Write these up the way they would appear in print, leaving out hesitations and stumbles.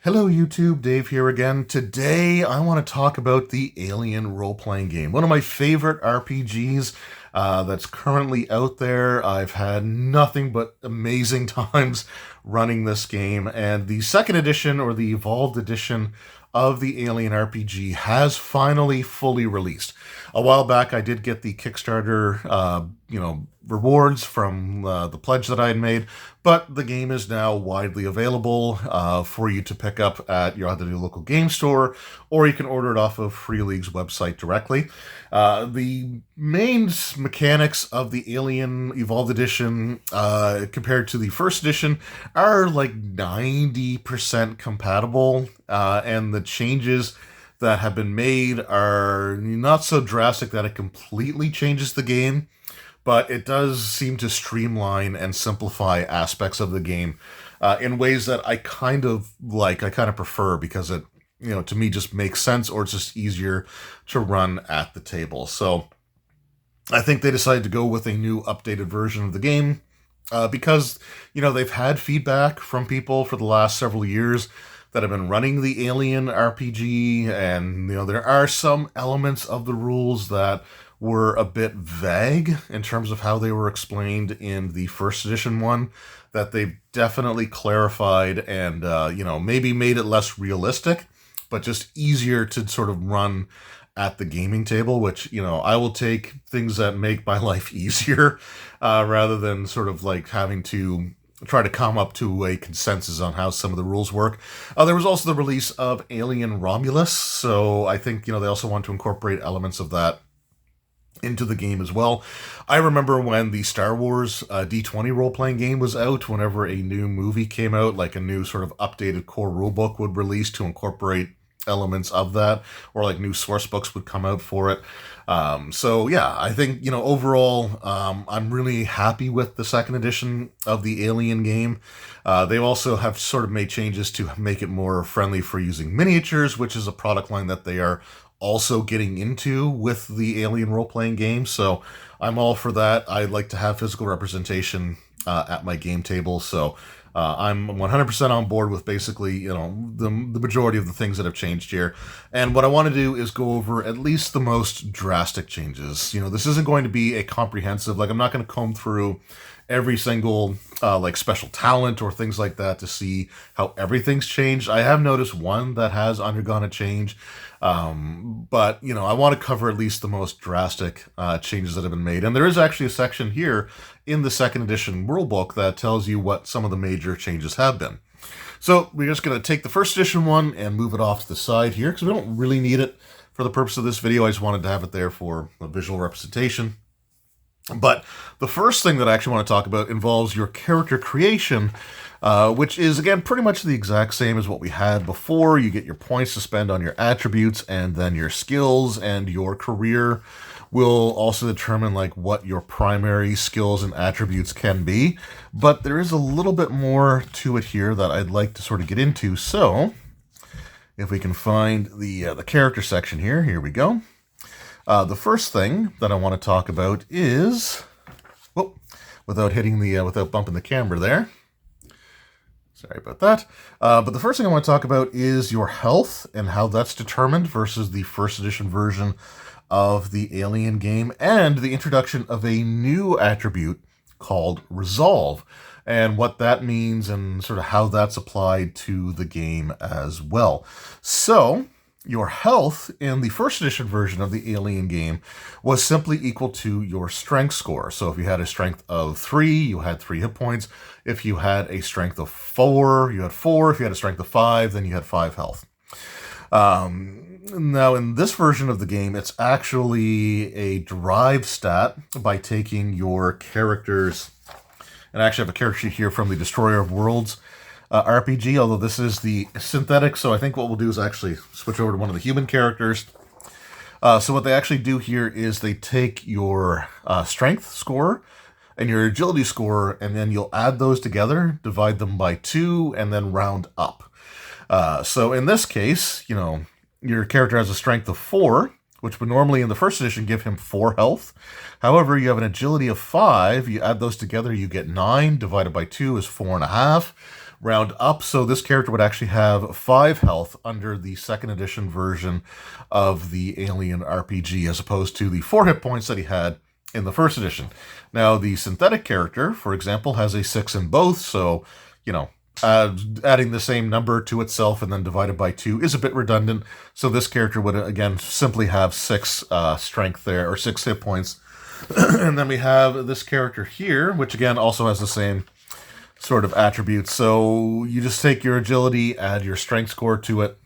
Hello YouTube, Dave here again. Today I want to talk about the Alien role-playing game. One of my favorite RPGs that's currently out there. I've had nothing but amazing times running this game, and the second edition, or the Evolved edition, of the Alien RPG has finally fully released. A while back I did get the Kickstarter rewards from the pledge that I had made, but the game is now widely available for you to pick up at your either local game store, or you can order it off of Free League's website directly. The main mechanics of the Alien Evolved Edition compared to the first edition are like 90% compatible, and the changes that have been made are not so drastic that it completely changes the game, but it does seem to streamline and simplify aspects of the game in ways that I kind of like, I kind of prefer, because it, to me just makes sense, or it's just easier to run at the table. So I think they decided to go with a new updated version of the game because, they've had feedback from people for the last several years that have been running the Alien RPG, and, there are some elements of the rules that were a bit vague in terms of how they were explained in the first edition one, that they've definitely clarified and, maybe made it less realistic, but just easier to sort of run at the gaming table, which, I will take things that make my life easier rather than sort of like having to try to come up to a consensus on how some of the rules work. There was also the release of Alien Romulus, so I think, they also want to incorporate elements of that into the game as well. I remember when the Star Wars D20 role-playing game was out, whenever a new movie came out, like a new sort of updated core rulebook would release to incorporate elements of that, or like new source books would come out for it. So yeah, I think, overall, I'm really happy with the second edition of the Alien game. They also have sort of made changes to make it more friendly for using miniatures, which is a product line that they are also getting into with the Alien role-playing game. So I'm all for that. I like to have physical representation at my game table. So I'm 100% on board with basically, the majority of the things that have changed here. And what I want to do is go over at least the most drastic changes. This isn't going to be a comprehensive, I'm not going to comb through every single special talent or things like that to see how everything's changed. I have noticed one that has undergone a change, but I want to cover at least the most drastic changes that have been made. And there is actually a section here in the second edition rulebook that tells you what some of the major changes have been. So we're just going to take the first edition one and move it off to the side here, because we don't really need it for the purpose of this video. I just wanted to have it there for a visual representation. But the first thing that I actually want to talk about involves your character creation, which is, again, pretty much the exact same as what we had before. You get your points to spend on your attributes, and then your skills and your career will also determine what your primary skills and attributes can be. But there is a little bit more to it here that I'd like to sort of get into. So if we can find the character section here we go. The first thing that I want to talk about is, without bumping the camera there. Sorry about that. But the first thing I want to talk about is your health and how that's determined versus the first edition version of the Alien game, and the introduction of a new attribute called Resolve, and what that means and sort of how that's applied to the game as well. So your health in the first edition version of the Alien game was simply equal to your strength score. So if you had a strength of 3, you had 3 hit points. If you had a strength of 4, you had 4. If you had a strength of 5, then you had 5 health. Now, in this version of the game, it's actually a derived stat by taking your characters, and I actually have a character sheet here from the Destroyer of Worlds RPG, although this is the synthetic, so I think what we'll do is actually switch over to one of the human characters. So what they actually do here is they take your strength score and your agility score, and then you'll add those together, divide them by 2, and then round up. So in this case, your character has a strength of 4, which would normally in the first edition give him 4 health. However, you have an agility of 5. You add those together, you get 9. Divided by 2 is 4.5. round up. So this character would actually have 5 health under the second edition version of the Alien RPG, as opposed to the 4 hit points that he had in the first edition. Now, the synthetic character, for example, has a 6 in both, so, adding the same number to itself and then divided by 2 is a bit redundant. So this character would, again, simply have 6 strength there, or 6 hit points. And then we have this character here, which again also has the same sort of attributes. So you just take your agility, add your strength score to it,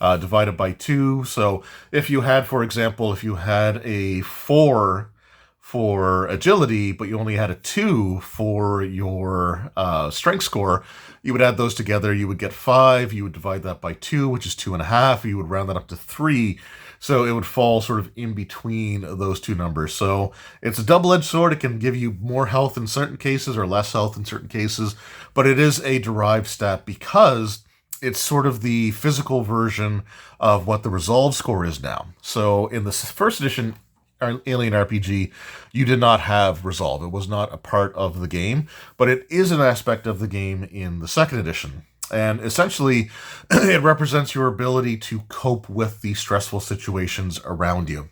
divide it by 2. So if you had, for example, if you had a 4 for agility, but you only had a 2 for your strength score, you would add those together. You would get 5. You would divide that by 2, which is 2.5. You would round that up to 3. So it would fall sort of in between those two numbers. So it's a double-edged sword. It can give you more health in certain cases or less health in certain cases, but it is a derived stat because it's sort of the physical version of what the resolve score is now. So in the first edition Alien RPG, you did not have resolve. It was not a part of the game, but it is an aspect of the game in the second edition. And essentially, it represents your ability to cope with the stressful situations around you.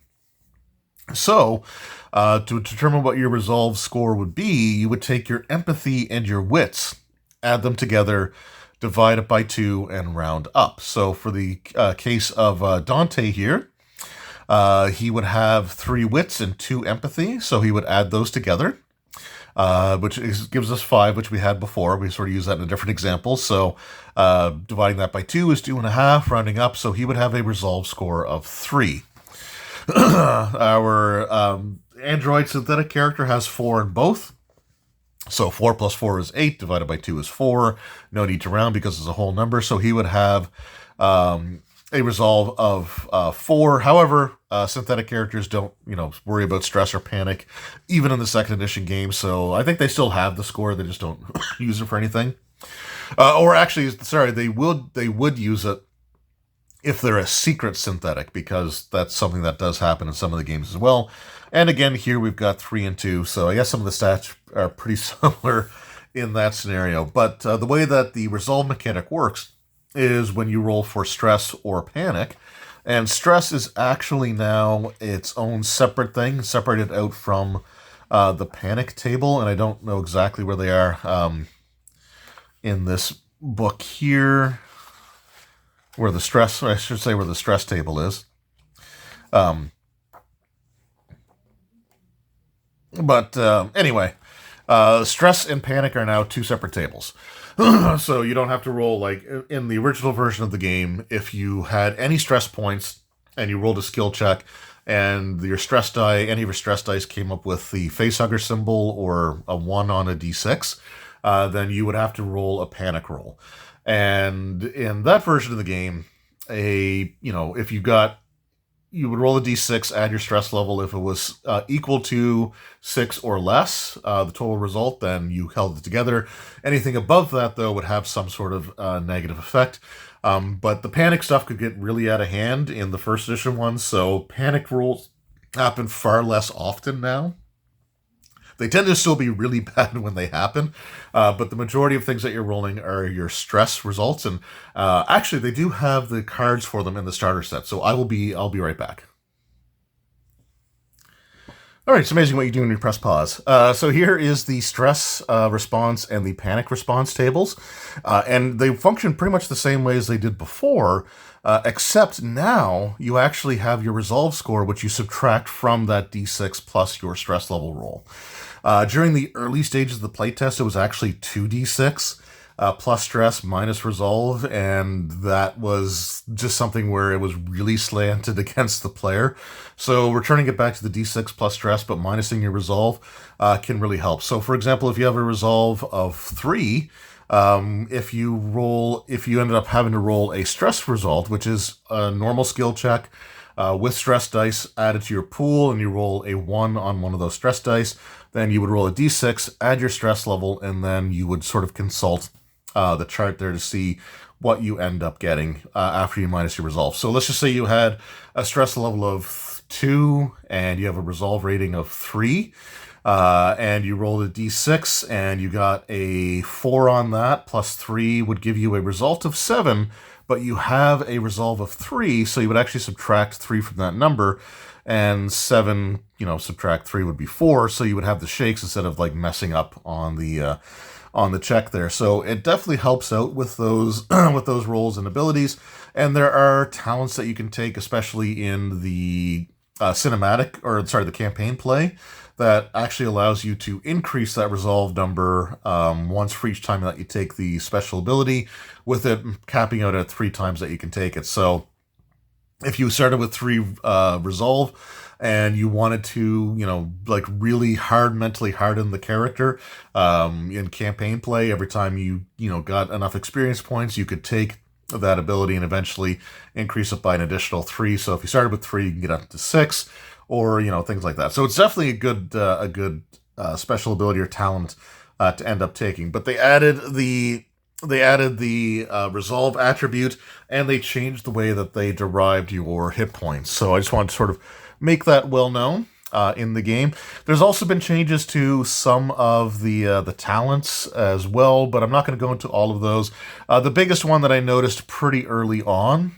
So, to determine what your resolve score would be, you would take your empathy and your wits, add them together, divide it by 2, and round up. So for the case of Dante here, he would have 3 wits and 2 empathy, so he would add those together, which gives us 5, which we had before. We sort of use that in a different example. So dividing that by 2 is 2.5, rounding up, so he would have a resolve score of 3. Our android synthetic character has 4 in both. So 4 plus 4 is 8, divided by 2 is 4. No need to round because it's a whole number. So he would have a resolve of 4. However, synthetic characters don't, worry about stress or panic, even in the second edition game. So I think they still have the score. They just don't use it for anything. Or actually, sorry, they would use it if they're a secret synthetic, because that's something that does happen in some of the games as well. And again, here we've got 3 and 2. So I guess some of the stats are pretty similar in that scenario. But the way that the resolve mechanic works is when you roll for stress or panic. And stress is actually now its own separate thing, separated out from the panic table. And I don't know exactly where they are in this book here, where the stress, or I should say where the stress table is. Anyway, stress and panic are now 2 separate tables. So you don't have to roll, like in the original version of the game, if you had any stress points and you rolled a skill check and your stress die, any of your stress dice came up with the facehugger symbol or a 1 on a d6, then you would have to roll a panic roll. And in that version of the game, if you would roll a d6, add your stress level. If it was equal to 6 or less, the total result, then you held it together. Anything above that, though, would have some sort of negative effect. But the panic stuff could get really out of hand in the first edition ones, so panic rolls happen far less often now. They tend to still be really bad when they happen, but the majority of things that you're rolling are your stress results, and actually they do have the cards for them in the starter set, so I'll be right back. All right, it's amazing what you do when you press pause. So here is the stress response and the panic response tables, and they function pretty much the same way as they did before, except now you actually have your resolve score, which you subtract from that d6 plus your stress level roll. During the early stages of the playtest, it was actually 2d6 plus stress minus resolve, and that was just something where it was really slanted against the player. So returning it back to the d6 plus stress but minusing your resolve can really help. So for example, if you have a resolve of 3, if you ended up having to roll a stress result, which is a normal skill check with stress dice added to your pool, and you roll a 1 on one of those stress dice, then you would roll a d6, add your stress level, and then you would sort of consult the chart there to see what you end up getting after you minus your resolve. So let's just say you had a stress level of 2 and you have a resolve rating of 3. and you rolled a d6, and you got a 4 on that, plus 3 would give you a result of 7, but you have a resolve of 3, so you would actually subtract 3 from that number, and 7, subtract 3 would be 4, so you would have the shakes instead of like messing up on the check there. So it definitely helps out with those with those rolls and abilities. And there are talents that you can take, especially in the the campaign play, that actually allows you to increase that resolve number once for each time that you take the special ability, with it capping out at 3 times that you can take it. So if you started with 3 resolve and you wanted to, really mentally harden the character in campaign play, every time you got enough experience points, you could take that ability and eventually increase it by an additional 3. So if you started with 3, you can get up to 6, or things like that. So it's definitely a good special ability or talent to end up taking. But they added the resolve attribute, and they changed the way that they derived your hit points. So I just wanted to sort of make that well known in the game. There's also been changes to some of the talents as well, but I'm not going to go into all of those. The biggest one that I noticed pretty early on,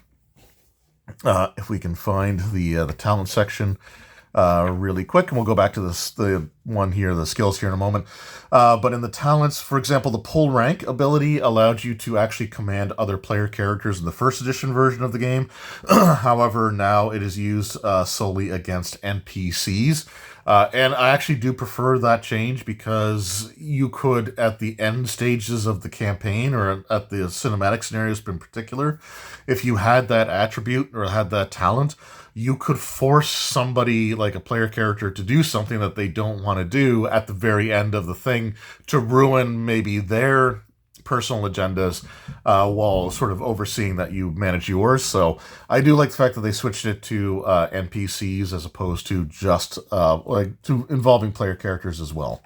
if we can find the talent section really quick, and we'll go back to the one here, the skills here in a moment. But in the talents, for example, the pull rank ability allowed you to actually command other player characters in the first edition version of the game. However, now it is used solely against NPCs. And I actually do prefer that change, because you could, at the end stages of the campaign, or at the cinematic scenarios in particular, if you had that attribute or had that talent, you could force somebody, like a player character, to do something that they don't want to do at the very end of the thing, to ruin maybe their personal agendas while sort of overseeing that you manage yours. So I do like the fact that they switched it to NPCs as opposed to just to involving player characters as well.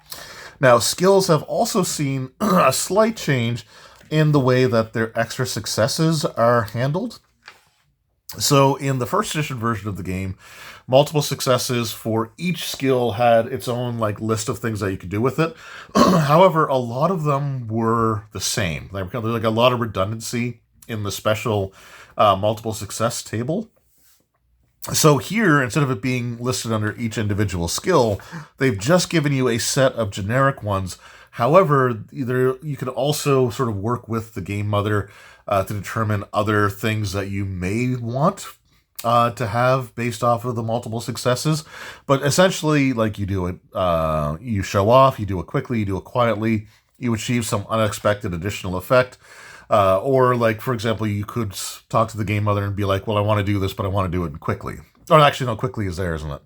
Now, skills have also seen a slight change in the way that their extra successes are handled. So in the first edition version of the game, multiple successes for each skill had its own list of things that you could do with it. However, a lot of them were the same. There's a lot of redundancy in the special multiple success table. So here, instead of it being listed under each individual skill, they've just given you a set of generic ones. However, you could also sort of work with the game mother to determine other things that you may want to have based off of the multiple successes. But essentially, you do it, you show off, you do it quickly, you do it quietly, you achieve some unexpected additional effect. Or, for example, you could talk to the game mother and be like, well, I want to do this, but I want to do it quickly. Or actually, no, quickly is there, isn't it?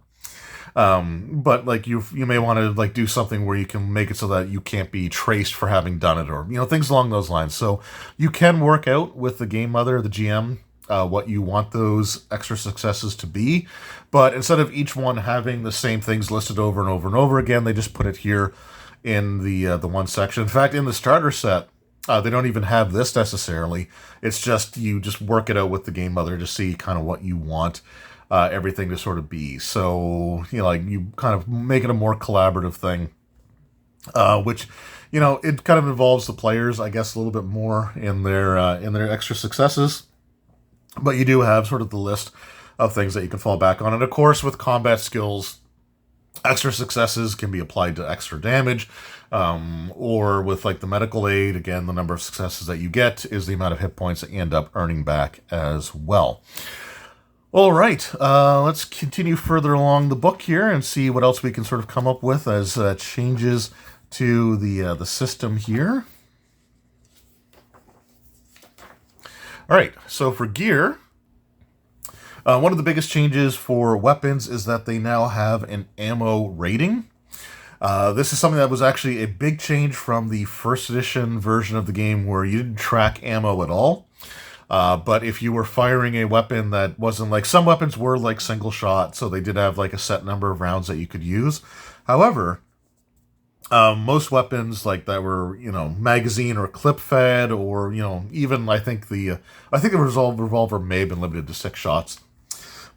But you may want to do something where you can make it so that you can't be traced for having done it, or things along those lines. So you can work out with the game mother, the GM, what you want those extra successes to be. But instead of each one having the same things listed over and over and over again, they just put it here in the one section. In fact, in the starter set, they don't even have this necessarily. It's just you just work it out with the game mother to see kind of what you want everything to sort of be. So, you kind of make it a more collaborative thing, which, it kind of involves the players, I guess, a little bit more in their extra successes. But you do have sort of the list of things that you can fall back on. And of course, with combat skills, extra successes can be applied to extra damage, or with the medical aid, again, the number of successes that you get is the amount of hit points that you end up earning back as well. All right, let's continue further along the book here and see what else we can sort of come up with as changes to the system here. All right, so for gear, one of the biggest changes for weapons is that they now have an ammo rating. This is something that was actually a big change from the first edition version of the game, where you didn't track ammo at all. But if you were firing a weapon that wasn't some weapons were single shot, so they did have a set number of rounds that you could use. However, most weapons that were, magazine or clip fed, or, even I think the revolver may have been limited to 6 shots.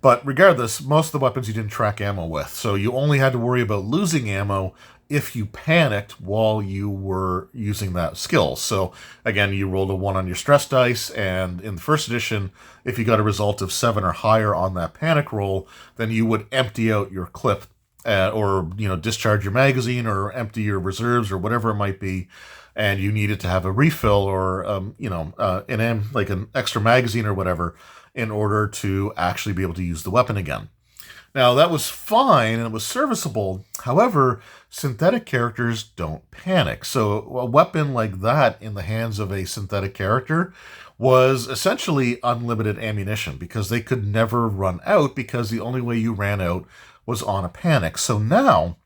But regardless, most of the weapons you didn't track ammo with. So you only had to worry about losing ammo if you panicked while you were using that skill. So again, you rolled a 1 on your stress dice, and in the first edition, if you got a result of 7 or higher on that panic roll, then you would empty out your clip, or discharge your magazine or empty your reserves or whatever it might be, and you needed to have a refill or like an extra magazine or whatever in order to actually be able to use the weapon again. Now, that was fine and it was serviceable. However, synthetic characters don't panic. So a weapon like that in the hands of a synthetic character was essentially unlimited ammunition because they could never run out, because the only way you ran out was on a panic. So now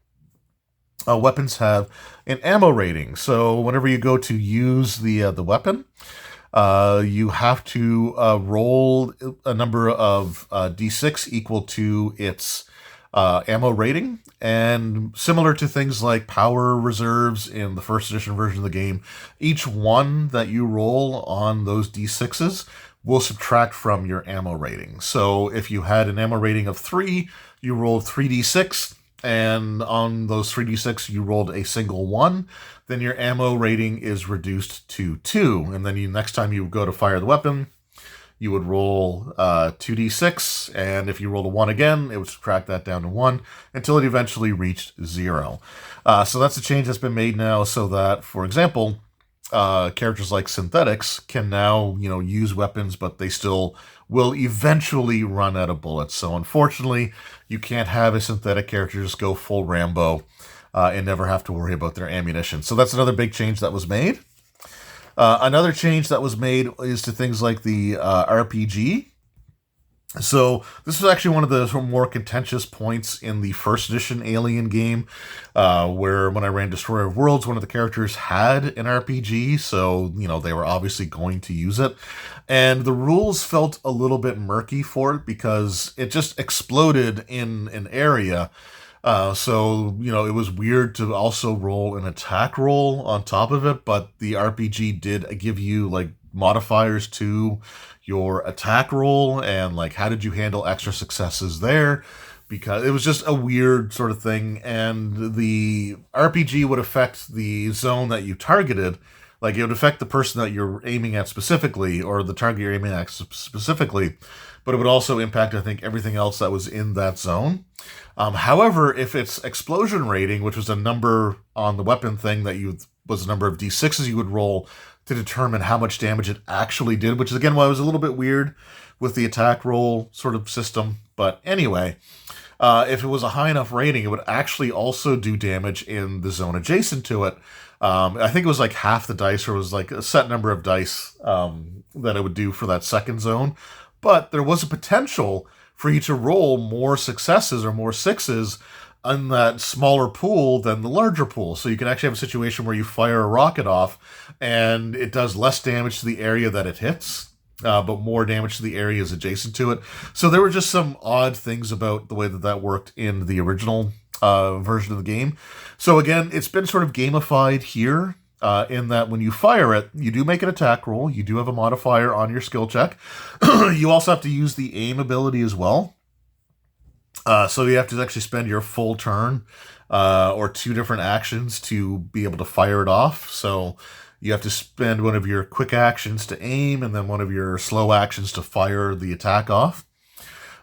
weapons have an ammo rating. So whenever you go to use the weapon, you have to roll a number of d6 equal to its ammo rating. And similar to things like power reserves in the first edition version of the game, each one that you roll on those d6s will subtract from your ammo rating. So if you had an ammo rating of 3, you rolled 3d6, and on those 3d6 you rolled a single 1, then your ammo rating is reduced to 2. And then next time you go to fire the weapon, you would roll 2d6, and if you rolled a 1 again, it would subtract that down to 1 until it eventually reached 0. So that's a change that's been made now, so that, for example, characters like synthetics can now, use weapons, but they still will eventually run out of bullets. So unfortunately, you can't have a synthetic character just go full Rambo and never have to worry about their ammunition. So that's another big change that was made. Another change that was made is to things like the RPG. So this was actually one of the more contentious points in the first edition Alien game, where when I ran Destroyer of Worlds, one of the characters had an RPG, so, they were obviously going to use it. And the rules felt a little bit murky for it because it just exploded in an area. So, it was weird to also roll an attack roll on top of it, but the RPG did give you, modifiers to your attack roll, and, how did you handle extra successes there? Because it was just a weird sort of thing, and the RPG would affect the zone that you targeted. It would affect the person that you're aiming at specifically, or the target you're aiming at specifically, but it would also impact, I think, everything else that was in that zone. However, if its explosion rating, which was a number on the weapon thing was a number of d6s you would roll to determine how much damage it actually did, which is, again, why it was a little bit weird with the attack roll sort of system. But anyway, if it was a high enough rating, it would actually also do damage in the zone adjacent to it. I think it was half the dice, or it was a set number of dice that it would do for that second zone. But there was a potential for you to roll more successes or more 6s in that smaller pool than the larger pool. So you can actually have a situation where you fire a rocket off and it does less damage to the area that it hits, but more damage to the areas adjacent to it. So there were just some odd things about the way that worked in the original version of the game. So again, it's been sort of gamified here, in that when you fire it, you do make an attack roll. You do have a modifier on your skill check. You also have to use the aim ability as well. So you have to actually spend your full turn or 2 different actions to be able to fire it off. So you have to spend one of your quick actions to aim, and then one of your slow actions to fire the attack off.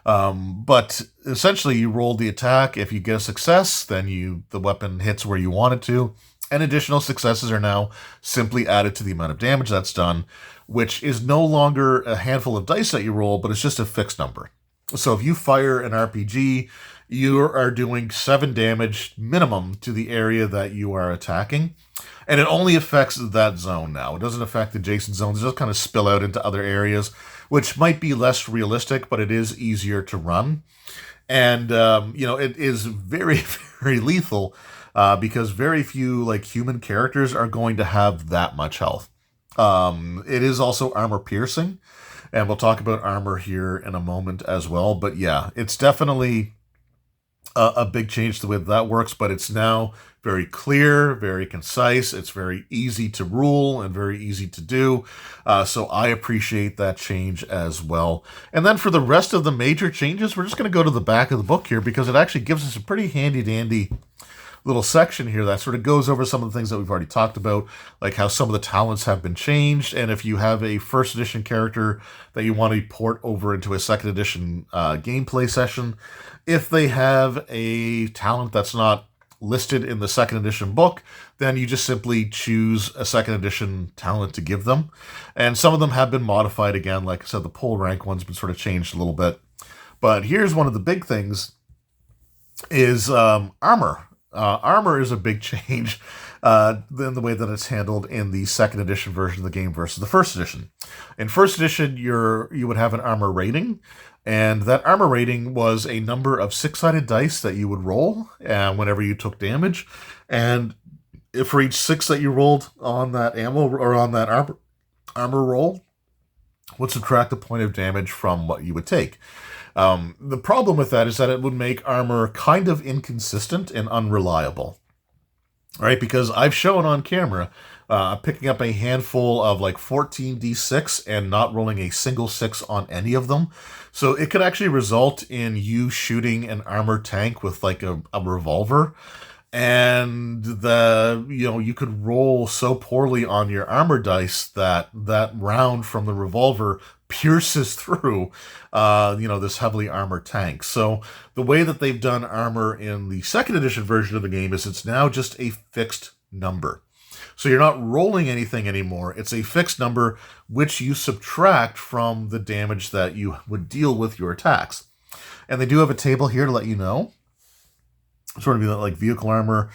But essentially, you roll the attack. If you get a success, then the weapon hits where you want it to. And additional successes are now simply added to the amount of damage that's done, which is no longer a handful of dice that you roll, but it's just a fixed number. So if you fire an RPG, you are doing 7 damage minimum to the area that you are attacking. And it only affects that zone now. It doesn't affect adjacent zones. It just kind of spill out into other areas, which might be less realistic, but it is easier to run. And, it is very, very lethal. Because very few human characters are going to have that much health. It is also armor piercing, and we'll talk about armor here in a moment as well. But yeah, it's definitely a big change the way that works, but it's now very clear, very concise. It's very easy to rule and very easy to do. So I appreciate that change as well. And then for the rest of the major changes, we're just going to go to the back of the book here because it actually gives us a pretty handy dandy little section here that sort of goes over some of the things that we've already talked about, like how some of the talents have been changed, and if you have a first edition character that you want to port over into a second edition gameplay session, if they have a talent that's not listed in the second edition book, then you just simply choose a second edition talent to give them. And some of them have been modified again. Like I said, the pole rank one's been sort of changed a little bit. But here's one of the big things is armor. Armor is a big change in the way that it's handled in the second edition version of the game versus the first edition. In first edition, you would have an armor rating, and that armor rating was a number of six-sided dice that you would roll whenever you took damage, and if for each six that you rolled on that ammo or on that armor roll, would subtract a point of damage from what you would take. The problem with that is that it would make armor kind of inconsistent and unreliable, right? Because I've shown on camera picking up a handful of like 14d6 and not rolling a single 6 on any of them. So it could actually result in you shooting an armored tank with like a revolver, and you could roll so poorly on your armor dice that round from the revolver pierces through this heavily armored tank. So the way that they've done armor in the second edition version of the game is it's now just a fixed number. So you're not rolling anything anymore. It's a fixed number which you subtract from the damage that you would deal with your attacks. And they do have a table here to let you know. Sort of like vehicle armor,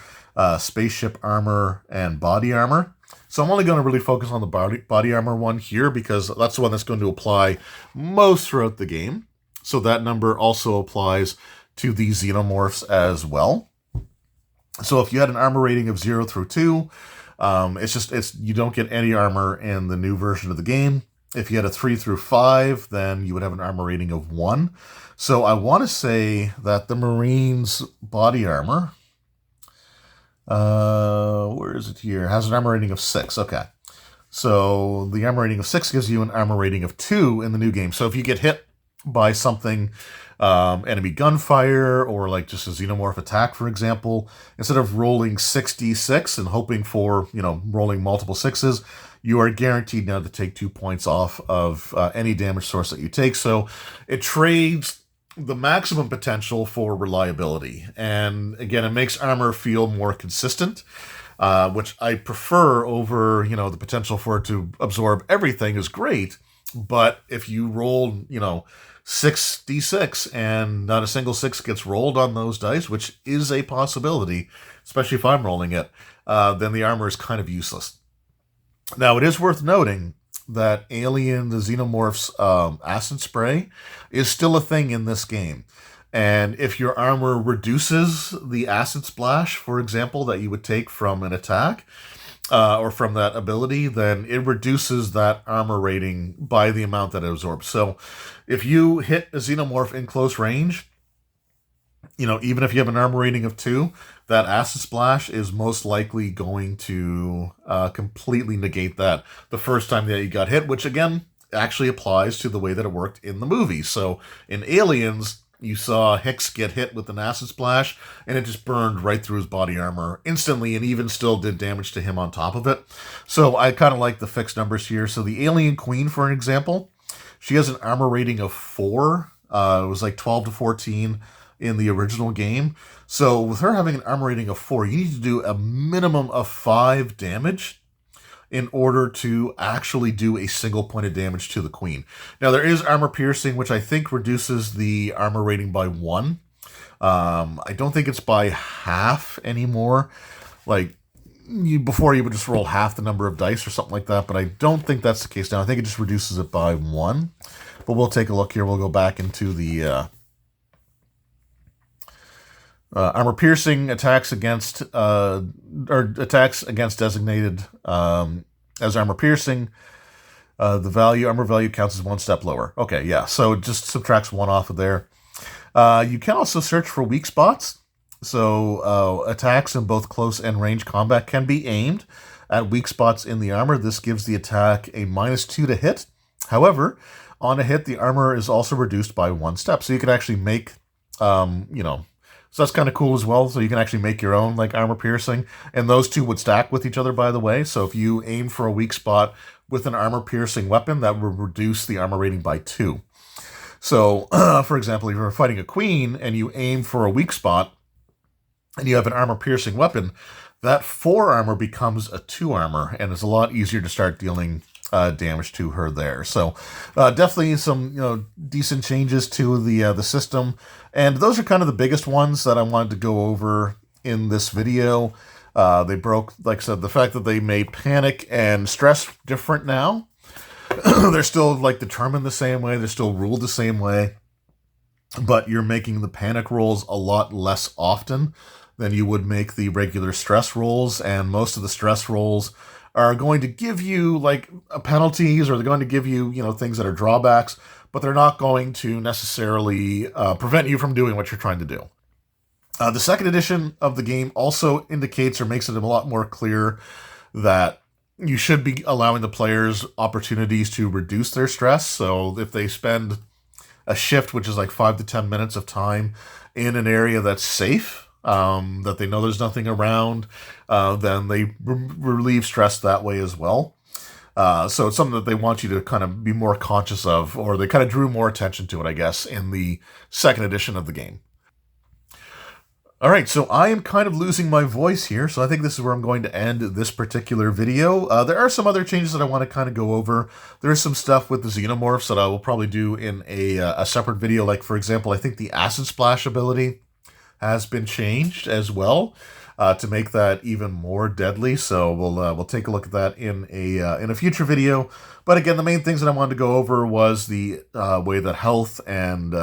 spaceship armor, and body armor. So I'm only going to really focus on the body armor one here because that's the one that's going to apply most throughout the game. So that number also applies to the xenomorphs as well. So if you had an armor rating of 0 through 2, you don't get any armor in the new version of the game. If you had a 3 through 5, then you would have an armor rating of 1. So I want to say that the Marines body armor, where is it here? Has an armor rating of 6. Okay. So the armor rating of 6 gives you an armor rating of 2 in the new game. So if you get hit by something, enemy gunfire or like just a xenomorph attack, for example, instead of rolling 6d6 and hoping for, rolling multiple 6s, you are guaranteed now to take 2 points off of any damage source that you take. So it trades the maximum potential for reliability. And again, it makes armor feel more consistent, which I prefer over, the potential for it to absorb everything is great. But if you roll, 6d6 and not a single 6 gets rolled on those dice, which is a possibility, especially if I'm rolling it, then the armor is kind of useless. Now, it is worth noting that Alien, the Xenomorph's acid spray is still a thing in this game. And if your armor reduces the acid splash, for example, that you would take from an attack or from that ability, then it reduces that armor rating by the amount that it absorbs. So if you hit a Xenomorph in close range, even if you have an armor rating of 2, that acid splash is most likely going to completely negate that the first time that you got hit, which again actually applies to the way that it worked in the movie. So in Aliens, you saw Hicks get hit with an acid splash, and it just burned right through his body armor instantly, and even still did damage to him on top of it. So I kind of like the fixed numbers here. So the Alien Queen, for example, she has an armor rating of 4. It was like 12 to 14 in the original game. So with her having an armor rating of 4, you need to do a minimum of 5 damage in order to actually do a single point of damage to the Queen. Now, there is armor piercing, which I think reduces the armor rating by 1. I don't think it's by half anymore. Before you would just roll half the number of dice or something like that, but I don't think that's the case now. I think it just reduces it by 1. But we'll take a look here. We'll go back into the armor piercing attacks against designated as armor piercing. The armor value counts as 1 step lower. Okay, yeah. So it just subtracts 1 off of there. You can also search for weak spots. So attacks in both close and range combat can be aimed at weak spots in the armor. This gives the attack a -2 to hit. However, on a hit, the armor is also reduced by 1 step. So you can actually make, so that's kind of cool as well. So you can actually make your own like armor piercing. And those two would stack with each other, by the way. So if you aim for a weak spot with an armor piercing weapon, that would reduce the armor rating by 2. So, for example, if you're fighting a queen and you aim for a weak spot and you have an armor piercing weapon, that 4 armor becomes a 2 armor, and it's a lot easier to start dealing damage to her there. So definitely some decent changes to the system, and those are kind of the biggest ones that I wanted to go over in this video. They broke, like I said, the fact that they made panic and stress different now. They're still like determined the same way, they're still ruled the same way, but you're making the panic rolls a lot less often than you would make the regular stress rolls, and most of the stress rolls are going to give you like penalties, or they're going to give you, things that are drawbacks, but they're not going to necessarily prevent you from doing what you're trying to do. The second edition of the game also indicates or makes it a lot more clear that you should be allowing the players opportunities to reduce their stress. So if they spend a shift, which is like 5 to 10 minutes of time in an area that's safe, that they know there's nothing around, then they relieve stress that way as well. So it's something that they want you to kind of be more conscious of, or they kind of drew more attention to it, I guess, in the second edition of the game. All right, so I am kind of losing my voice here, so I think this is where I'm going to end this particular video. There are some other changes that I want to kind of go over. There's some stuff with the xenomorphs that I will probably do in a separate video. Like, for example, I think the acid splash ability has been changed as well to make that even more deadly. So we'll take a look at that in a future video. But again, the main things that I wanted to go over was the way that health and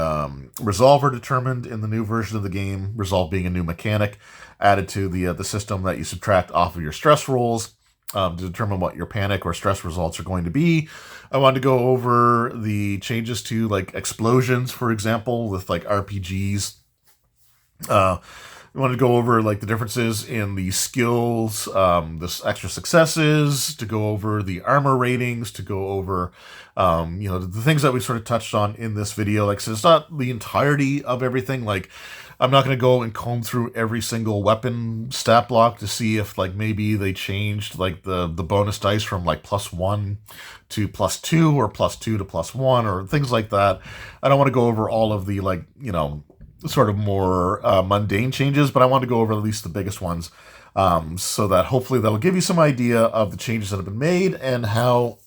resolve are determined in the new version of the game. Resolve being a new mechanic added to the system that you subtract off of your stress rolls to determine what your panic or stress results are going to be. I wanted to go over the changes to like explosions, for example, with like RPGs. We want to go over like the differences in the skills, the extra successes, to go over the armor ratings, to go over, the things that we sort of touched on in this video. Like, so it's not the entirety of everything. Like, I'm not going to go and comb through every single weapon stat block to see if like maybe they changed like the bonus dice from like +1 to +2 or +2 to +1 or things like that. I don't want to go over all of the like, sort of more mundane changes, but I want to go over at least the biggest ones, so that hopefully that'll give you some idea of the changes that have been made and how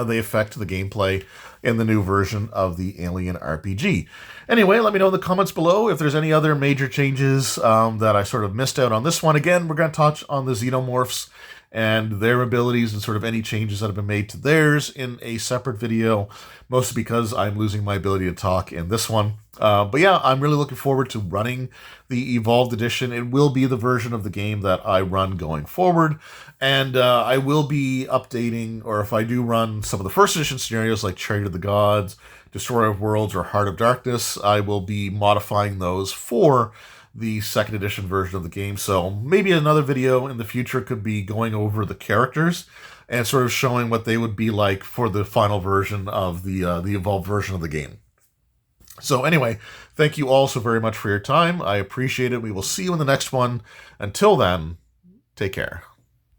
they affect the gameplay in the new version of the Alien RPG. Anyway, let me know in the comments below if there's any other major changes that I sort of missed out on this one. Again, we're going to touch on the xenomorphs and their abilities and sort of any changes that have been made to theirs in a separate video, mostly because I'm losing my ability to talk in this one. But yeah, I'm really looking forward to running the Evolved Edition. It will be the version of the game that I run going forward, and I will be updating, or if I do run some of the first edition scenarios like Chariot of the Gods, Destroyer of Worlds, or Heart of Darkness, I will be modifying those for the second edition version of the game. So maybe another video in the future could be going over the characters and sort of showing what they would be like for the final version of the evolved version of the game. So anyway, thank you all so very much for your time. I appreciate it. We will see you in the next one. Until then, take care.